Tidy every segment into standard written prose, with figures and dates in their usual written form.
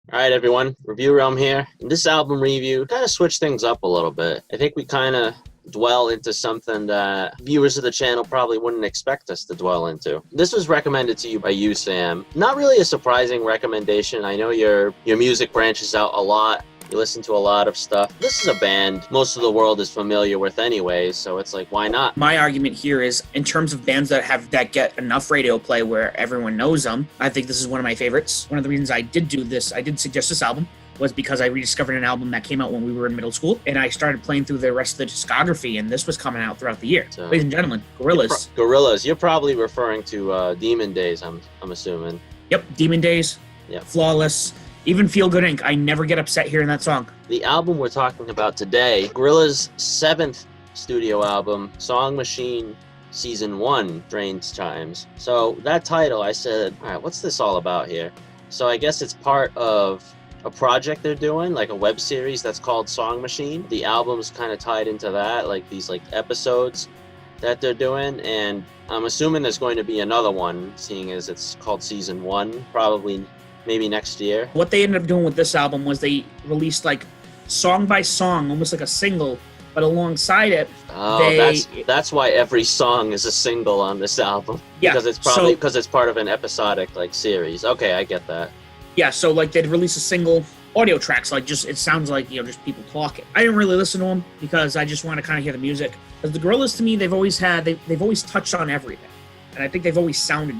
All right, everyone. Review Realm here. In this album review, kind of switch things up a little bit. I think we kind of dwell into something that viewers of the channel probably wouldn't expect us to dwell into. This was recommended to you by you, Sam. Not really a surprising recommendation. I know your music branches out a lot. You listen to a lot of stuff. This is a band most of the world is familiar with anyway, so it's like, why not? My argument here is, in terms of bands that get enough radio play where everyone knows them, I think this is one of my favorites. One of the reasons I did suggest this album was because I rediscovered an album that came out when we were in middle school, and I started playing through the rest of the discography, and this was coming out throughout the year. So, ladies and gentlemen, Gorillaz. Gorillaz. You're probably referring to Demon Days, I'm assuming. Yep, Demon Days. Yep. Flawless. Even Feel Good Inc. I never get upset hearing that song. The album we're talking about today, Gorillaz' 7th studio album, Song Machine Season 1, Strange Times. So that title, I said, all right, what's this all about here? So I guess it's part of a project they're doing, like a web series that's called Song Machine. The album's kind of tied into that, like these episodes that they're doing, and I'm assuming there's going to be another one, seeing as it's called Season 1, probably maybe next year. What they ended up doing with this album was they released song by song, almost like a single, but alongside it, that's why every song is a single on this album. Yeah, because it's part of an episodic series. Okay, I get that. Yeah, so they'd release a single audio tracks, it sounds like just people talking. I didn't really listen to them because I just want to kind of hear the music. Because the Gorillaz, to me, they've always touched on everything, and I think they've always sounded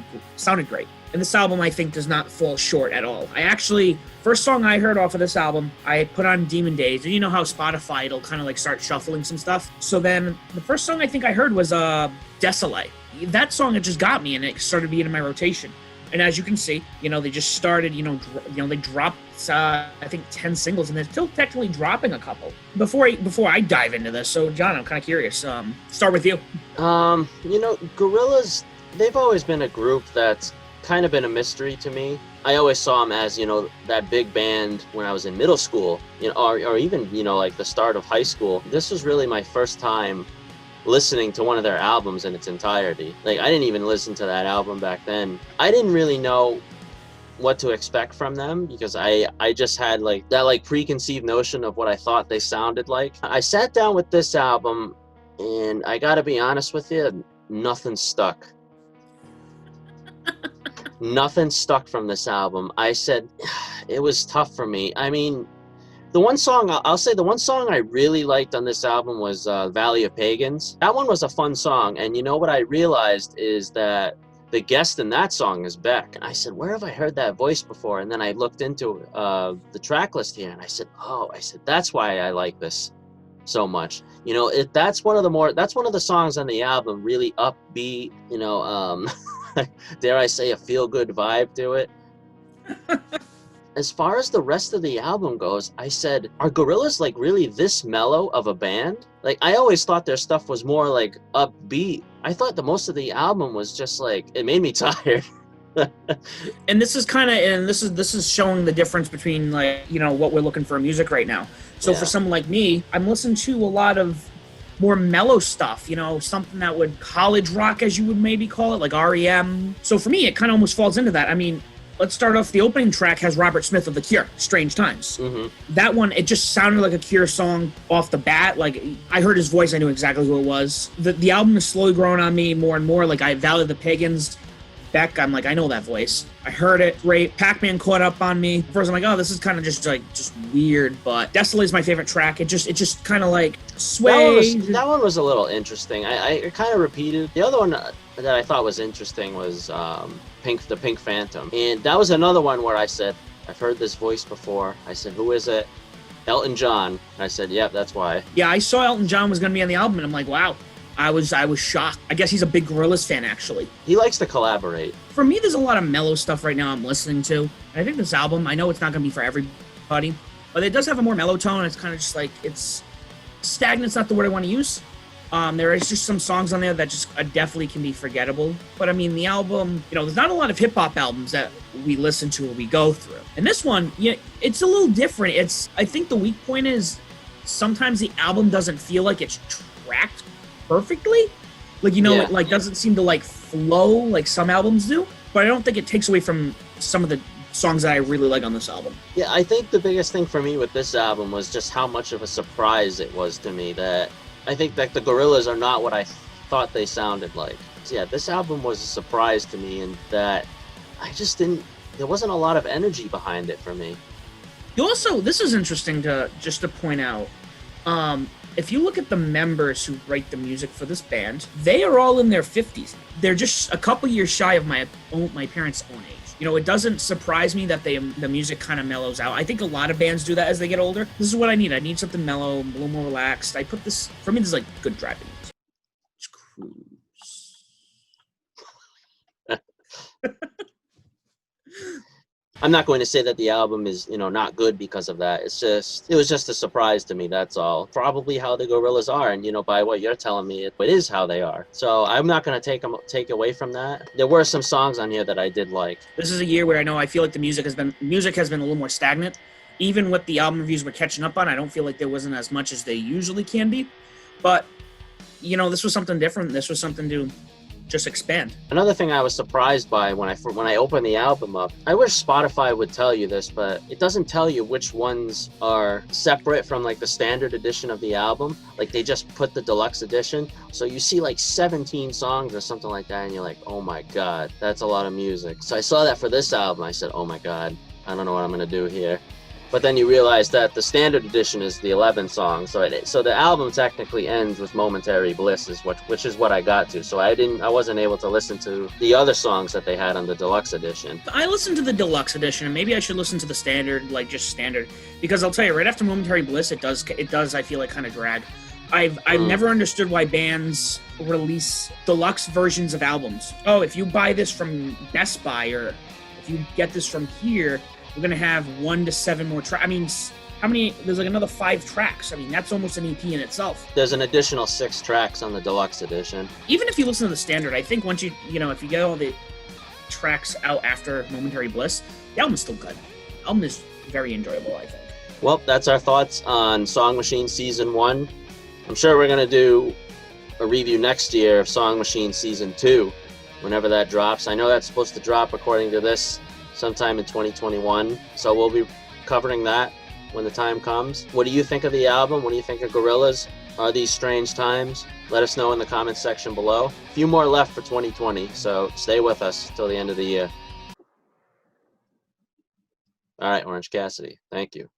great. And this album, I think, does not fall short at all. First song I heard off of this album, I put on Demon Days. And you know how Spotify, it'll kind of start shuffling some stuff. So then the first song I think I heard was Desolate. That song, it just got me, and it started being in my rotation. And as you can see, they just started, they dropped, I think 10 singles, and they're still technically dropping a couple. Before I dive into this, so John, I'm kind of curious. Start with you. Gorillaz, they've always been a group that's kind of been a mystery to me. I always saw them as, that big band when I was in middle school, or even, the start of high school. This was really my first time listening to one of their albums in its entirety. I didn't even listen to that album back then. I didn't really know what to expect from them because I just had that preconceived notion of what I thought they sounded like. I sat down with this album, and I gotta be honest with you, nothing stuck. Nothing stuck from this album. I said it was tough for me. I mean, the one song I really liked on this album was Valley of Pagans. That one was a fun song, and what I realized is that the guest in that song is Beck. And I said, where have I heard that voice before? And then I looked into the track list here, and I said, that's why I like this so much. That's one of the songs on the album, really upbeat, dare I say, a feel-good vibe to it. As far as the rest of the album goes, I said, are Gorillaz really this mellow of a band? I always thought their stuff was more upbeat. I thought the most of the album was just it made me tired. And this is showing the difference between what we're looking for in music right now. So for someone like me, I'm listening to a lot of more mellow stuff, something that would college rock, as you would maybe call it, like REM. So for me, it kind of almost falls into that. I mean, let's start off. The opening track has Robert Smith of The Cure, Strange Times. Mm-hmm. That one, it just sounded like a Cure song off the bat. I heard his voice, I knew exactly who it was. The album is slowly growing on me more and more. I Valley of the Pagans, Beck, I'm I know that voice. I heard it, great. Pac-Man caught up on me. First, I'm oh, this is kind of just weird, but Desolate is my favorite track. It just kind of sways. That one was a little interesting. I kind of repeated. The other one that I thought was interesting was the Pink Phantom. And that was another one where I said, I've heard this voice before. I said, who is it? Elton John. I said, yep, that's why. Yeah, I saw Elton John was going to be on the album, and I'm wow. I was shocked. I guess he's a big Gorillaz fan, actually. He likes to collaborate. For me, there's a lot of mellow stuff right now I'm listening to. And I think this album, I know it's not going to be for everybody, but it does have a more mellow tone. It's kind of just it's stagnant's not the word I want to use. There is just some songs on there that just definitely can be forgettable. But I mean, the album, there's not a lot of hip-hop albums that we listen to or we go through. And this one, it's a little different. I think the weak point is sometimes the album doesn't feel like it's tracked perfectly. It doesn't seem to flow like some albums do. But I don't think it takes away from some of the songs that I really like on this album. Yeah, I think the biggest thing for me with this album was just how much of a surprise it was to me that I think that the Gorillaz are not what I thought they sounded like. So yeah, this album was a surprise to me, and that I just didn't. There wasn't a lot of energy behind it for me. You also, this is interesting to point out. If you look at the members who write the music for this band, they are all in their 50s. They're just a couple years shy of my parents' own age. You know, it doesn't surprise me that the music kind of mellows out. I think a lot of bands do that as they get older. This is what I need. I need something mellow, a little more relaxed. I put this, for me, this is like good driving music. It's cruise. I'm not going to say that the album is, not good because of that. It was just a surprise to me. That's all. Probably how the Gorillaz are, and by what you're telling me, it is how they are. So I'm not going to take away from that. There were some songs on here that I did like. This is a year where I feel like the music has been a little more stagnant. Even with the album reviews we're catching up on, I don't feel like there wasn't as much as they usually can be. But this was something different. This was something to just expand. Another thing I was surprised by when I opened the album up, I wish Spotify would tell you this, but it doesn't tell you which ones are separate from like the standard edition of the album. Like they just put the deluxe edition. So you see like 17 songs or something like that, and you're like, oh my God, that's a lot of music. So I saw that for this album. I said, oh my God, I don't know what I'm going to do here. But then you realize that the standard edition is the 11 songs, so the album technically ends with "Momentary Bliss," which is what I got to. So I wasn't able to listen to the other songs that they had on the deluxe edition. I listened to the deluxe edition, and maybe I should listen to the standard, like just standard, because I'll tell you, right after "Momentary Bliss," it does. I feel like kind of drag. I've never understood why bands release deluxe versions of albums. Oh, if you buy this from Best Buy, or if you get this from here, we're going to have 1 to 7 more tracks. I mean, how many? There's like another 5 tracks. I mean, that's almost an EP in itself. There's an additional 6 tracks on the deluxe edition. Even if you listen to the standard, I think once if you get all the tracks out after Momentary Bliss, the album's still good. The album is very enjoyable, I think. Well, that's our thoughts on Song Machine Season 1. I'm sure we're going to do a review next year of Song Machine Season 2, whenever that drops. I know that's supposed to drop, according to this, sometime in 2021, so we'll be covering that when the time comes. What do you think of the album? What do you think of Gorillaz? Are these strange times? Let us know in the comments section below. A few more left for 2020, so stay with us till the end of the year. All right, Orange Cassidy, thank you.